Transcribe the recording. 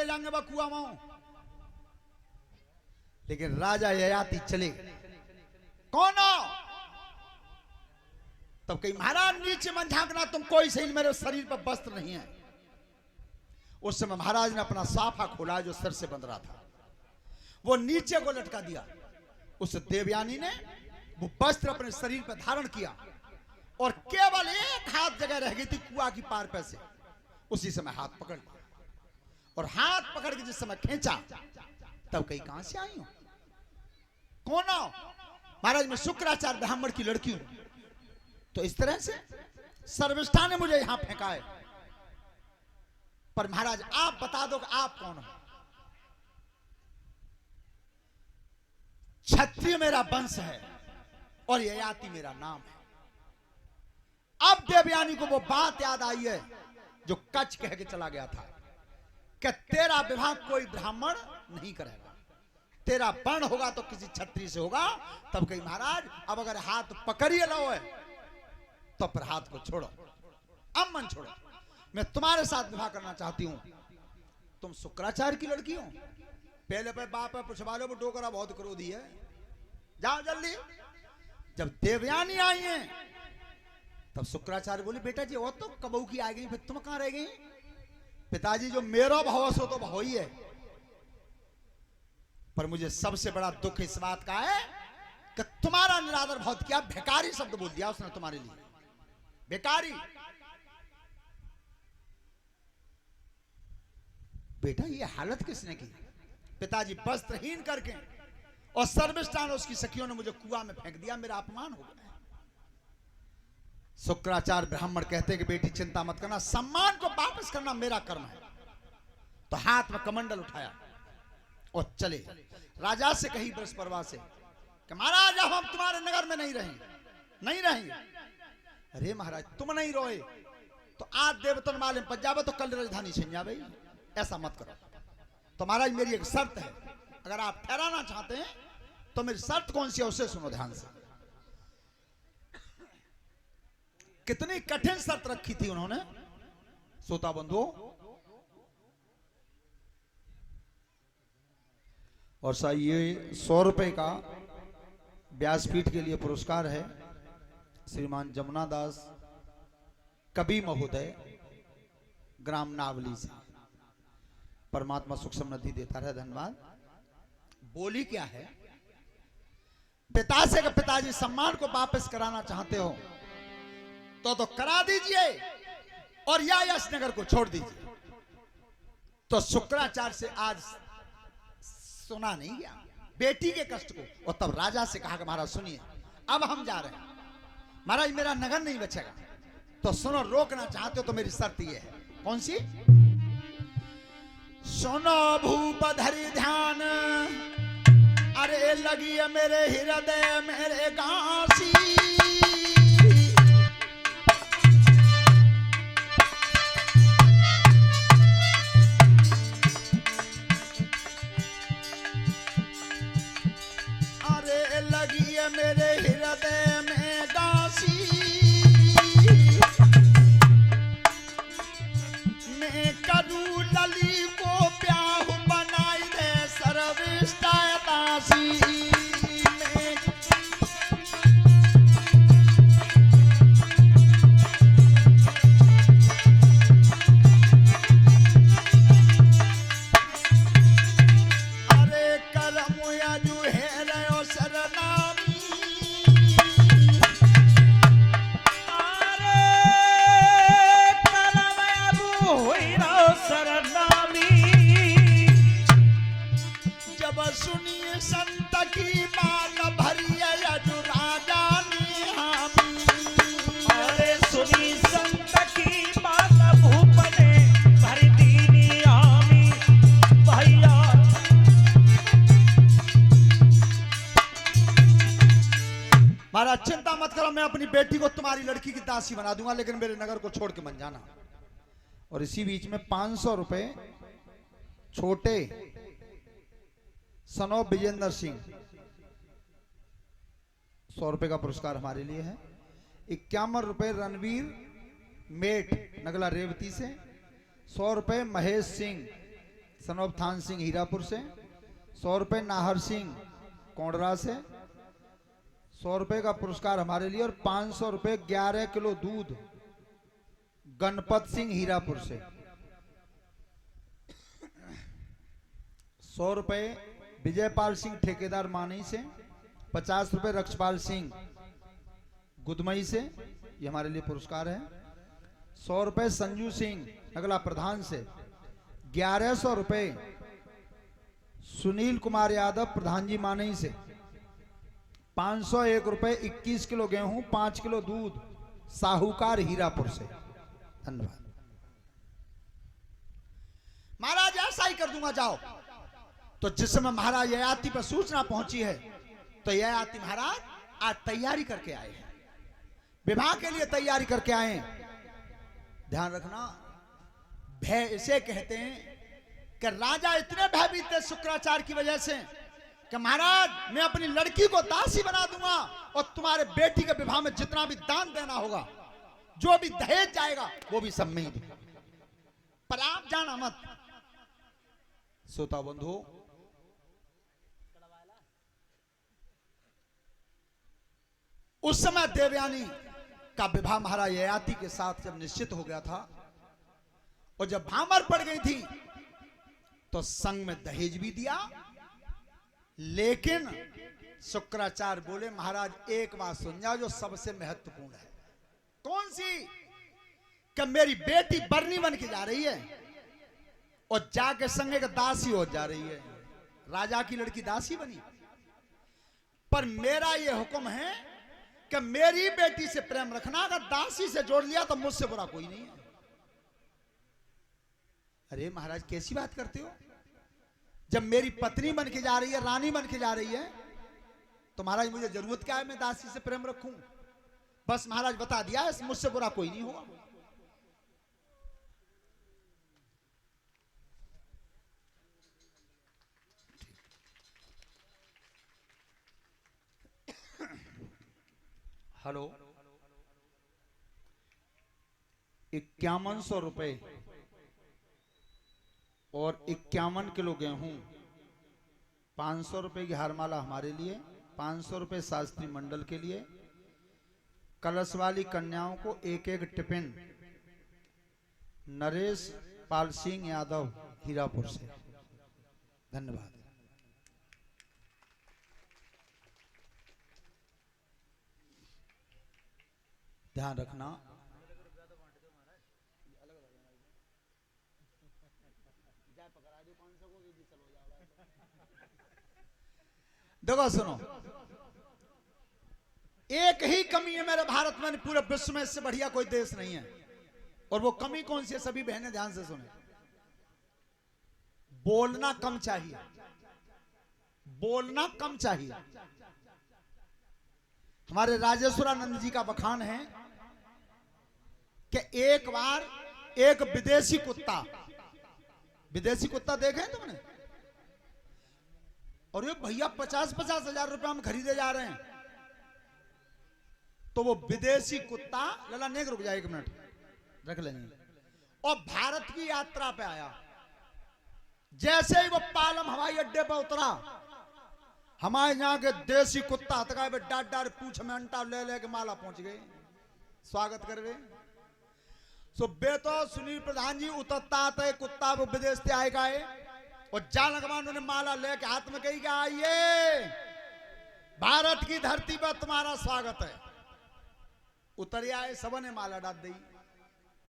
ले जाएंगे बकुआ माओ। लेकिन राजा ययाति चले। कौन हो? तब कहीं महाराज नीचे मन झांकना, तुम कोई सही, मेरे शरीर पर वस्त्र नहीं है। उस समय महाराज ने अपना साफा खोला जो सिर से बंध रहा था, वो नीचे को लटका दिया। उस देवयानी ने वो वस्त्र अपने शरीर पर धारण किया और केवल एक हाथ जगह रह गई थी कुआ की पार पे से। उसी समय हाथ पकड़ लिया और हाथ पकड़ के जिस समय खींचा, तब कहीं कहां से आई हो? कौन हो? महाराज मैं शुक्राचार्य ब्राह्मण की लड़की हूं। तो इस तरह से सर्विष्ठा ने मुझे यहां फेंका है। पर महाराज आप बता दो कि आप कौन हो? क्षत्रिय मेरा वंश है और ययाति मेरा नाम है। अब देवयानी को वो बात याद आई है जो कच कह के चला गया था कि तेरा विवाह कोई ब्राह्मण नहीं करेगा, तेरा वर्ण होगा तो किसी क्षत्रिय से होगा। तब कही महाराज अब अगर हाथ पकड़िए लो है तो फिर हाथ को छोड़ो, अब मन छोड़ो, मैं तुम्हारे साथ विवाह करना चाहती हूं। तुम शुक्राचार्य की लड़की हो? पहले पे बाप है पूछवा लो, वो डोकरा बहुत क्रोधी है, जाओ जल्दी। जब देवयानी आई है तब शुक्राचार्य बोले बेटा जी और तो कबू की आ गई, फिर तुम कहां रह गई? पिताजी जो मेरा भाव सो तो भाव ही है, पर मुझे सबसे बड़ा दुख इस बात का है कि तुम्हारा निरादर बहुत किया। भिखारी शब्द बोल दिया उसने तुम्हारे लिए, भिखारी। बेटा ये हालत किसने की? पिताजी वस्त्रहीन करके और सर्विष्ठा ने उसकी सखियों ने मुझे कुआं में फेंक दिया, मेरा अपमान हो गया। शुक्राचार्य ब्राह्मण कहते हैं कि बेटी चिंता मत करना, सम्मान को वापस करना मेरा कर्म है। तो हाथ में कमंडल उठाया और चले। राजा से कही बृहस्पति से कि महाराज अब हम तुम्हारे नगर में नहीं रहेंगे। अरे महाराज तुम नहीं रोए तो आज देवतन माले में पच जावे तो कल राजधानी छिन जावे, ऐसा मत करो। तो महाराज मेरी एक शर्त है, अगर आप ठहराना चाहते हैं तो मेरी शर्त कौन सी है उसे सुनो ध्यान से। कितनी कठिन शर्त रखी थी उन्होंने श्रोता बंधुओं। और साहब ये 100 रुपए का व्यासपीठ के लिए पुरस्कार है श्रीमान जमुना दास कवि महोदय ग्राम नावली से। परमात्मा सुख समृद्धि देता रहे, धन्यवाद। बोली क्या है? पिता से पिताजी सम्मान को वापस कराना चाहते हो तो करा दीजिए और या यश नगर को छोड़ दीजिए। तो शुक्राचार्य से आज सुना नहीं गया बेटी के कष्ट को। और तब राजा से कहा कि महाराज सुनिए अब हम जा रहे हैं, महाराज मेरा नगर नहीं बचेगा। तो सुनो, रोकना चाहते हो तो मेरी शर्त ये है। कौन सी? सुनो भूप धरि ध्यान, अरे लगी है मेरे हृदय मेरे गांसी। अरे लगी है मेरे हृदय में गांसी, मैं करूं लली को प्याहु बनाई दे सर्विष्ठा दासी। सुनिए संत की बात भरिया यजु राजा ने हामी। अरे सुनी संत की बात भूपने भरी दीनी हामी भैया। महाराज चिंता मत करो, मैं अपनी बेटी को तुम्हारी लड़की की दासी बना दूंगा, लेकिन मेरे नगर को छोड़ के मत जाना। और इसी बीच में 500 रुपए छोटे सनो विजेंद्र सिंह 100 रुपए का पुरस्कार हमारे लिए है। 51 रुपए रणवीर मेट नगला रेवती से, 100 रुपए महेश सिंह सन ऑफ थान सिंह हीरापुर से। 100 रुपए नाहर सिंह कोंडरा से। 100 रुपए का पुरस्कार हमारे लिए। और 500 रुपए 11 किलो दूध गणपत सिंह हीरापुर से। 100 रुपए विजयपाल सिंह ठेकेदार मानी से। 50 रुपए रक्षपाल सिंह गुदमई से, ये हमारे लिए पुरस्कार है। 100 रुपए संजू सिंह नगला प्रधान से। 1100 रुपए सुनील कुमार यादव प्रधान जी मानई से। 501 रुपए 21 किलो गेहूं 5 किलो दूध साहूकार हीरापुर से। धन्यवाद महाराज, ऐसा ही कर दूंगा जाओ। तो जिस समय महाराज ययाति पर सूचना पहुंची है तो ययाति महाराज आज तैयारी करके आए हैं, विवाह के लिए तैयारी करके आए हैं। ध्यान रखना, भय इसे कहते हैं कि राजा इतने भयभीत थे शुक्राचार्य की वजह से कि महाराज मैं अपनी लड़की को दासी बना दूंगा और तुम्हारे बेटी के विवाह में जितना भी दान देना होगा, जो भी दहेज जाएगा वो भी सब में ही दूंगा। पर आप जाना मत श्रोता बंधु, उस समय देवयानी का विवाह महाराज ययाति के साथ जब निश्चित हो गया था और जब भामर पड़ गई थी तो संग में दहेज भी दिया। लेकिन शुक्राचार्य बोले महाराज एक बात सुन जाओ जो सबसे महत्वपूर्ण है। कौन सी? कि मेरी बेटी बरनी बन के जा रही है और जाके संग एक दासी हो जा रही है। राजा की लड़की दासी बनी, पर मेरा यह हुक्म है कि मेरी बेटी से प्रेम रखना, अगर दासी से जोड़ लिया तो मुझसे बुरा कोई नहीं है। अरे महाराज कैसी बात करते हो? जब मेरी पत्नी बन के जा रही है, रानी बन के जा रही है, तो महाराज मुझे जरूरत क्या है मैं दासी से प्रेम रखूं? बस महाराज बता दिया मुझसे बुरा कोई नहीं होगा। हेलो, 5100 रुपए और 51 किलो गेहूं, 500 रुपए की हारमाला हमारे लिए, 500 रुपए शास्त्री मंडल के लिए, कलश वाली कन्याओं को एक एक टिफिन नरेश पाल सिंह यादव हीरापुर से। धन्यवाद। ध्यान रखना, देखो सुनो, एक ही कमी है मेरे भारत में, पूरे विश्व में इससे बढ़िया कोई देश नहीं है। और वो कमी कौन सी है? सभी बहनें ध्यान से सुने, बोलना कम चाहिए, बोलना कम चाहिए। हमारे राजेश्वरानंद जी का बखान है कि एक बार एक विदेशी कुत्ता देखे तुमने? और ये भैया 50-50 हजार रुपए हम खरीदे जा रहे हैं। तो वो विदेशी कुत्ता, लला नेक रुक जाए 1 मिनट रख लेंगे, और भारत की यात्रा पे आया। जैसे ही वो पालम हवाई अड्डे पर उतरा, हमारे यहाँ के देसी कुत्ता हथगाए पे डाट डाट पूछ में अंटा ले लेके माला पहुंच गए, स्वागत करवे। सो बेतो सुनील प्रधान जी उतरता कुत्ता वो विदेश से आए गए और जान उन्होंने माला लेके हाथ में कही गया, आइए भारत की धरती पर तुम्हारा स्वागत है। उतर आए, सबने माला डाल दी।